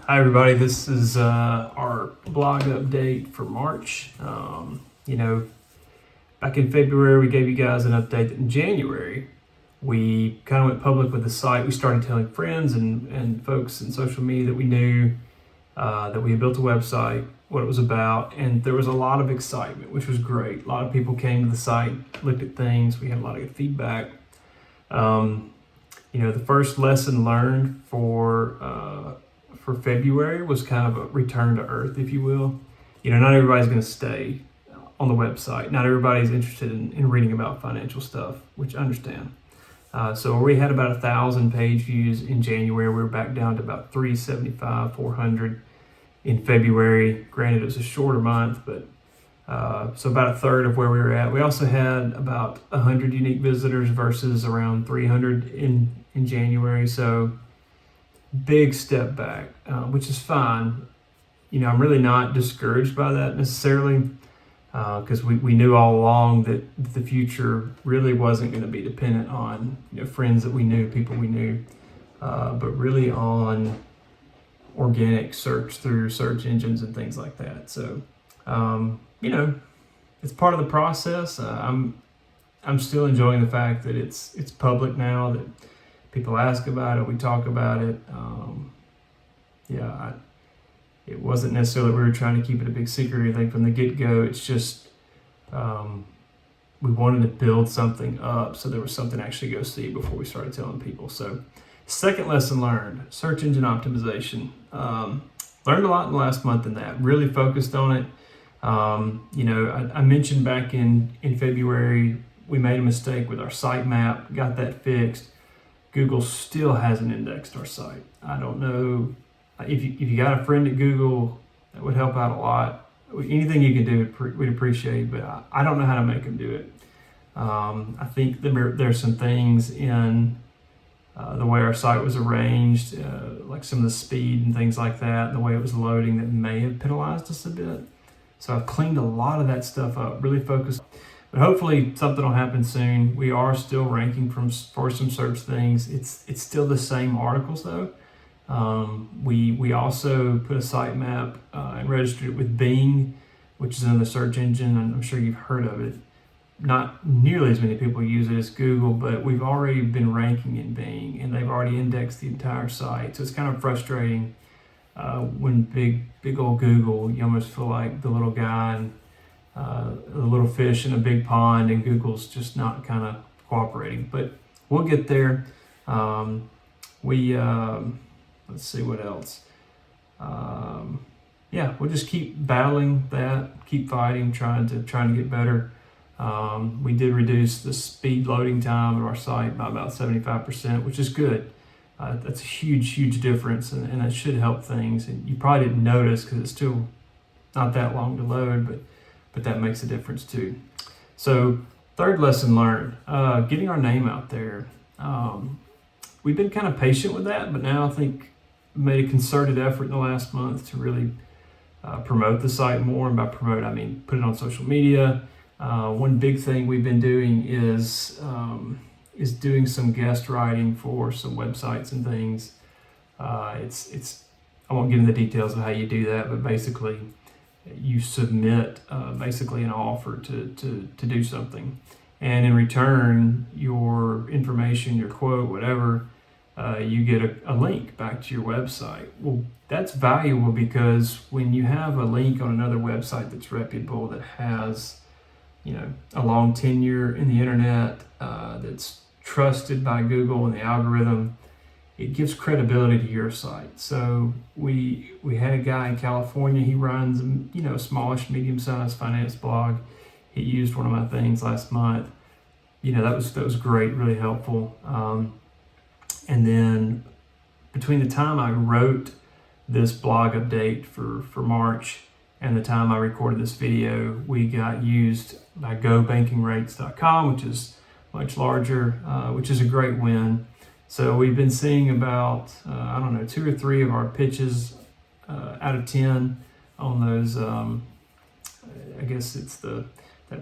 Hi everybody, this is our blog update for March. Back in February we gave you guys an update that in January we kind of went public with the site. We started telling friends and folks in social media that we knew that we had built a website, what it was about, and there was a lot of excitement, which was great. A lot of people came to the site, looked at things, we had a lot of good feedback. The first lesson learned for February was kind of a return to earth, if you will. Not everybody's going to stay on the website. Not everybody's interested in reading about financial stuff, which I understand. So we had about 1,000 page views in January. We were back down to about 375, 400 in February. Granted, it was a shorter month, but so about a third of where we were at. We also had about 100 unique visitors versus around 300 in January. So big step back, which is fine. I'm really not discouraged by that necessarily, because we knew all along that the future really wasn't going to be dependent on friends that we knew, people we knew, but really on organic search through search engines and things like that. So it's part of the process. I'm still enjoying the fact that it's public now, that people ask about it, we talk about it. It wasn't necessarily that we were trying to keep it a big secret or anything from the get-go. It's just we wanted to build something up so there was something to actually go see before we started telling people. So second lesson learned, search engine optimization. Learned a lot in the last month in that, really focused on it. I mentioned back in February, we made a mistake with our sitemap, got that fixed. Google still hasn't indexed our site. I don't know if you got a friend at Google, that would help out a lot. Anything you can do, we'd appreciate, but I don't know how to make them do it. I think there's some things in the way our site was arranged, like some of the speed and things like that, and the way it was loading, that may have penalized us a bit. So I've cleaned a lot of that stuff up, really focused. But hopefully something will happen soon. We are still ranking for some search things. It's still the same articles though. We also put a sitemap and registered it with Bing, which is another search engine. I'm sure you've heard of it. Not nearly as many people use it as Google, but we've already been ranking in Bing, and they've already indexed the entire site. So it's kind of frustrating when big old Google, you almost feel like the little guy and the little fish in a big pond, and Google's just not kind of cooperating. But we'll get there. Let's see what else. We'll just keep battling that, keep fighting, trying to get better. We did reduce the speed loading time of our site by about 75%, which is good. That's a huge difference, and that should help things. And you probably didn't notice because it's still not that long to load, but that makes a difference too. So third lesson learned, getting our name out there. We've been kind of patient with that, but now I think we made a concerted effort in the last month to really promote the site more. And by promote, I mean put it on social media. One big thing we've been doing is doing some guest writing for some websites and things. I won't get into the details of how you do that, but basically you submit basically an offer to do something, and in return, your information, your quote, whatever, you get a link back to your website. Well, that's valuable because when you have a link on another website that's reputable, that has a long tenure in the internet, that's trusted by Google and the algorithm, it gives credibility to your site. So we had a guy in California. He runs a smallish, medium-sized finance blog. He used one of my things last month. That was great, really helpful. And then between the time I wrote this blog update for March and the time I recorded this video, we got used by GoBankingRates.com, which is much larger, which is a great win. So we've been seeing about, 2 or 3 of our pitches out of 10 on those. I guess it's that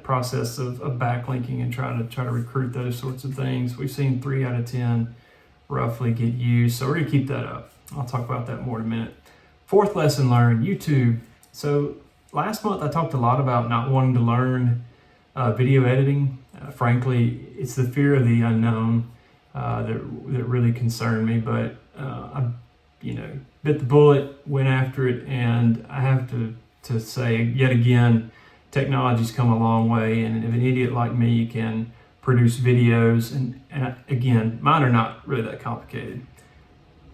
process of backlinking and trying to recruit those sorts of things. We've seen 3 out of 10 roughly get used. So we're gonna keep that up. I'll talk about that more in a minute. Fourth lesson learned, YouTube. So last month I talked a lot about not wanting to learn video editing. Frankly, it's the fear of the unknown that really concerned me, but I bit the bullet, went after it, and I have to say yet again, technology's come a long way, and if an idiot like me can produce videos, and again, mine are not really that complicated,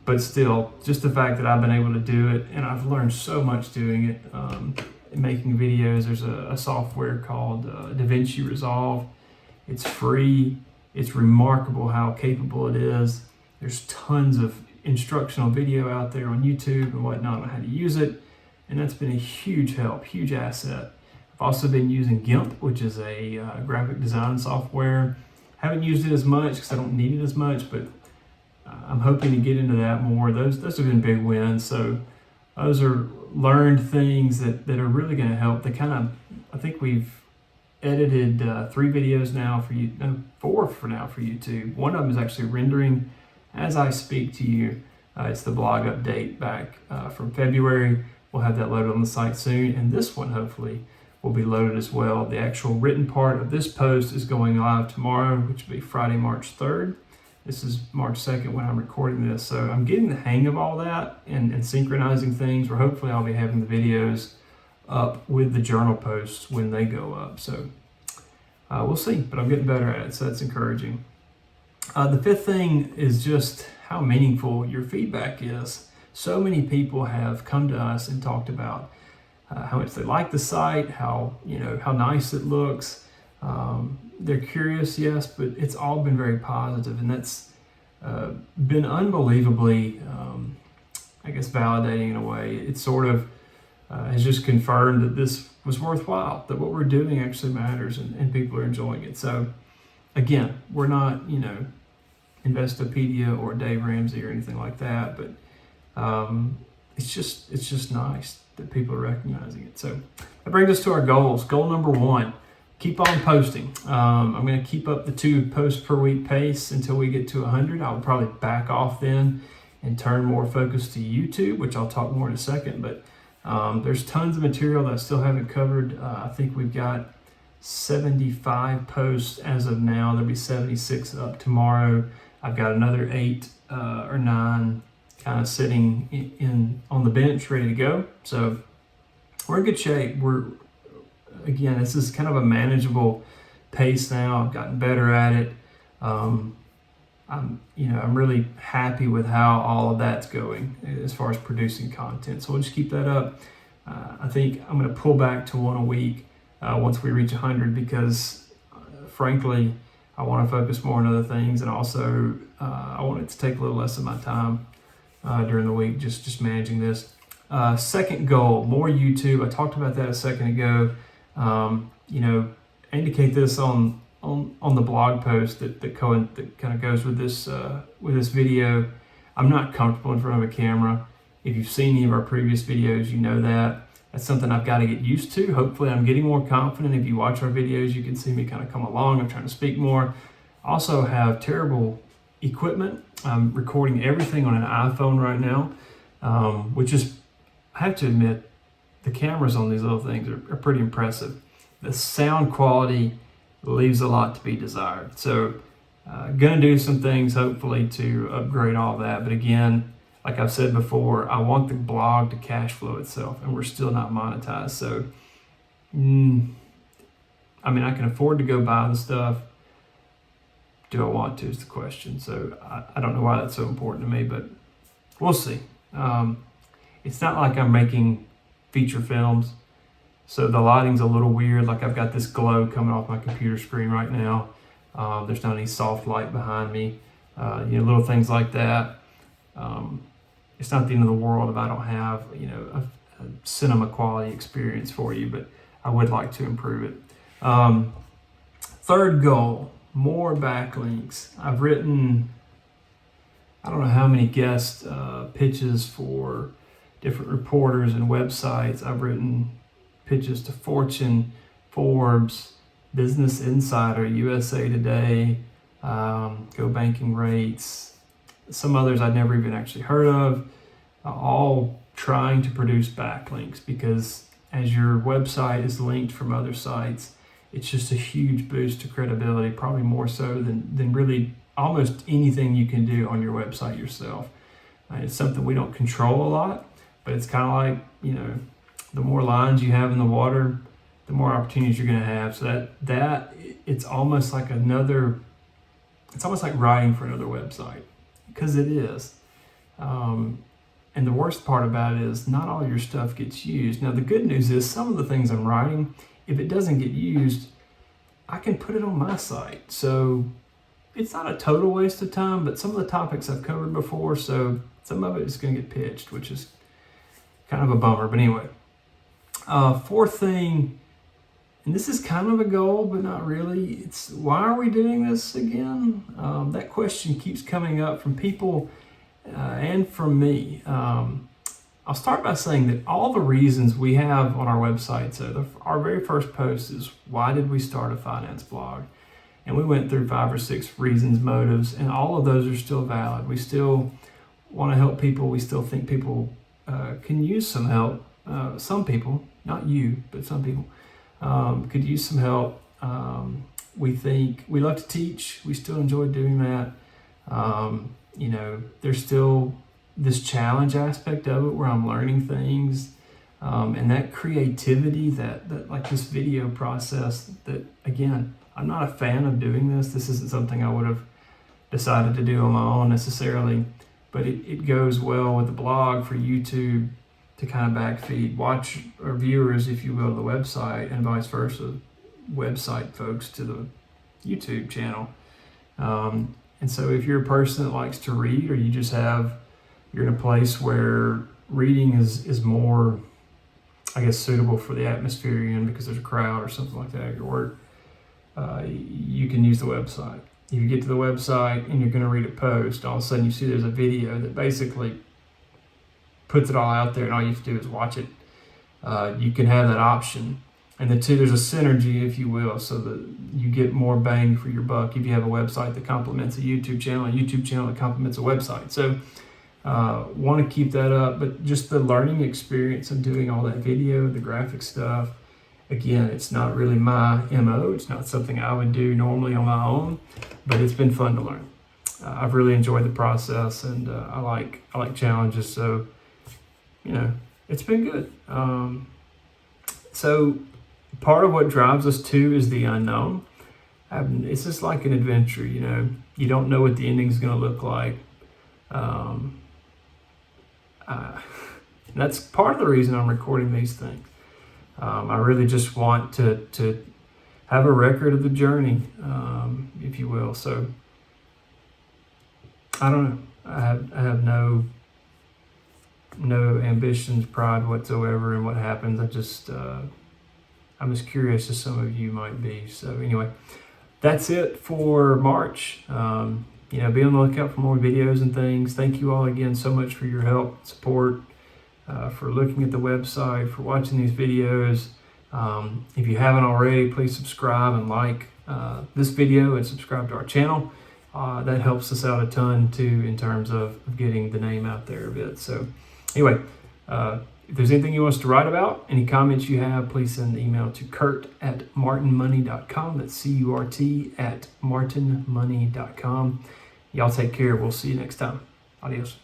but still, just the fact that I've been able to do it, and I've learned so much doing it, making videos. There's a software called DaVinci Resolve. It's free. It's remarkable how capable it is. There's tons of instructional video out there on YouTube and whatnot on how to use it, and that's been a huge help, huge asset. I've also been using GIMP, which is a graphic design software. Haven't used it as much because I don't need it as much, but I'm hoping to get into that more. Those have been big wins. So those are learned things that are really going to help. I think we've edited 3 videos now for you, no, 4 for now for YouTube. One of them is actually rendering as I speak to you. It's the blog update back from February. We'll have that loaded on the site soon, and this one hopefully will be loaded as well. The actual written part of this post is going live tomorrow, which will be Friday, March 3rd. This is March 2nd when I'm recording this. So I'm getting the hang of all that and synchronizing things, where hopefully I'll be having the videos up with the journal posts when they go up. So we'll see, but I'm getting better at it, so that's encouraging. The 5th thing is just how meaningful your feedback is. So many people have come to us and talked about how much they like the site, how nice it looks. They're curious, yes, but it's all been very positive, and that's been unbelievably, validating in a way. It sort of has just confirmed that this was worthwhile, that what we're doing actually matters, and people are enjoying it. So again, we're not, Investopedia or Dave Ramsey or anything like that, but it's just nice that people are recognizing it. So that brings us to our goals. Goal number 1, keep on posting. I'm going to keep up the 2 posts per week pace until we get to 100. I'll probably back off then and turn more focus to YouTube, which I'll talk more in a second. But there's tons of material that I still haven't covered. I think we've got 75 posts as of now. There'll be 76 up tomorrow. I've got another 8 or 9 kind of sitting on the bench ready to go. So we're in good shape. Again, this is kind of a manageable pace now. I've gotten better at it. I'm really happy with how all of that's going as far as producing content. So we'll just keep that up. I think I'm going to pull back to 1 a week once we reach 100, because frankly, I want to focus more on other things, and also I want it to take a little less of my time during the week, just managing this. Second goal, more YouTube. I talked about that a second ago. Indicate this on the blog post that kind of goes with this video. I'm not comfortable in front of a camera. If you've seen any of our previous videos, you know that. That's something I've got to get used to. Hopefully I'm getting more confident. If you watch our videos, you can see me kind of come along. I'm trying to speak more. Also have terrible equipment. I'm recording everything on an iPhone right now, which is, I have to admit, the cameras on these little things are pretty impressive. The sound quality leaves a lot to be desired. So gonna do some things hopefully to upgrade all that. But again, like I've said before, I want the blog to cash flow itself, and we're still not monetized. So, I can afford to go buy the stuff. Do I want to is the question. So I don't know why that's so important to me, but we'll see. It's not like I'm making feature films, so the lighting's a little weird. Like I've got this glow coming off my computer screen right now. There's not any soft light behind me. Little things like that. It's not the end of the world if I don't have, a cinema quality experience for you, but I would like to improve it. Third goal, more backlinks. I've written, I don't know how many guest pitches for different reporters and websites. I've written pitches to Fortune, Forbes, Business Insider, USA Today, Go Banking Rates, some others I'd never even actually heard of, all trying to produce backlinks, because as your website is linked from other sites, it's just a huge boost to credibility, probably more so than really almost anything you can do on your website yourself. It's something we don't control a lot, but it's kind of like, the more lines you have in the water, the more opportunities you're going to have. So that it's almost like writing for another website, because it is. And the worst part about it is not all your stuff gets used. Now, the good news is some of the things I'm writing, if it doesn't get used, I can put it on my site. So it's not a total waste of time, but some of the topics I've covered before, so some of it is going to get pitched, which is kind of a bummer. But anyway, fourth thing, and this is kind of a goal, but not really. It's, why are we doing this again? That question keeps coming up from people and from me. I'll start by saying that all the reasons we have on our website, so our very first post is, why did we start a finance blog? And we went through 5 or 6 reasons, motives, and all of those are still valid. We still want to help people. We still think people can use some help. Some people, not you, but some people could use some help. We think we love to teach. We still enjoy doing that. There's still this challenge aspect of it where I'm learning things, and that creativity, that like this video process, that again, I'm not a fan of doing this. This isn't something I would have decided to do on my own necessarily, but it goes well with the blog for YouTube to kind of backfeed watch or viewers, if you will, to the website, and vice versa, website folks to the YouTube channel. And so if you're a person that likes to read, or you're in a place where reading is more, I guess, suitable for the atmosphere you're in because there's a crowd or something like that at your work, you can use the website. If you get to the website and you're going to read a post, all of a sudden you see there's a video that basically puts it all out there, and all you have to do is watch it. You can have that option. And there's a synergy, if you will, so that you get more bang for your buck if you have a website that complements a YouTube channel, that complements a website. So want to keep that up, but just the learning experience of doing all that video, the graphic stuff, again, it's not really my MO. It's not something I would do normally on my own, but it's been fun to learn. I've really enjoyed the process, and I like challenges, so it's been good. So part of what drives us too is the unknown. It's just like an adventure, you don't know what the ending is going to look like. That's part of the reason I'm recording these things. I really just want to have a record of the journey, if you will. So I don't know. I have no ambitions, pride whatsoever in what happens. I'm as curious as some of you might be. So anyway, that's it for March. Be on the lookout for more videos and things. Thank you all again so much for your help, support, for looking at the website, for watching these videos. If you haven't already, please subscribe and like this video and subscribe to our channel. That helps us out a ton too in terms of getting the name out there a bit. So anyway, if there's anything you want us to write about, any comments you have, please send an email to kurt@martinmoney.com. That's CURT@martinmoney.com. Y'all take care. We'll see you next time. Adios.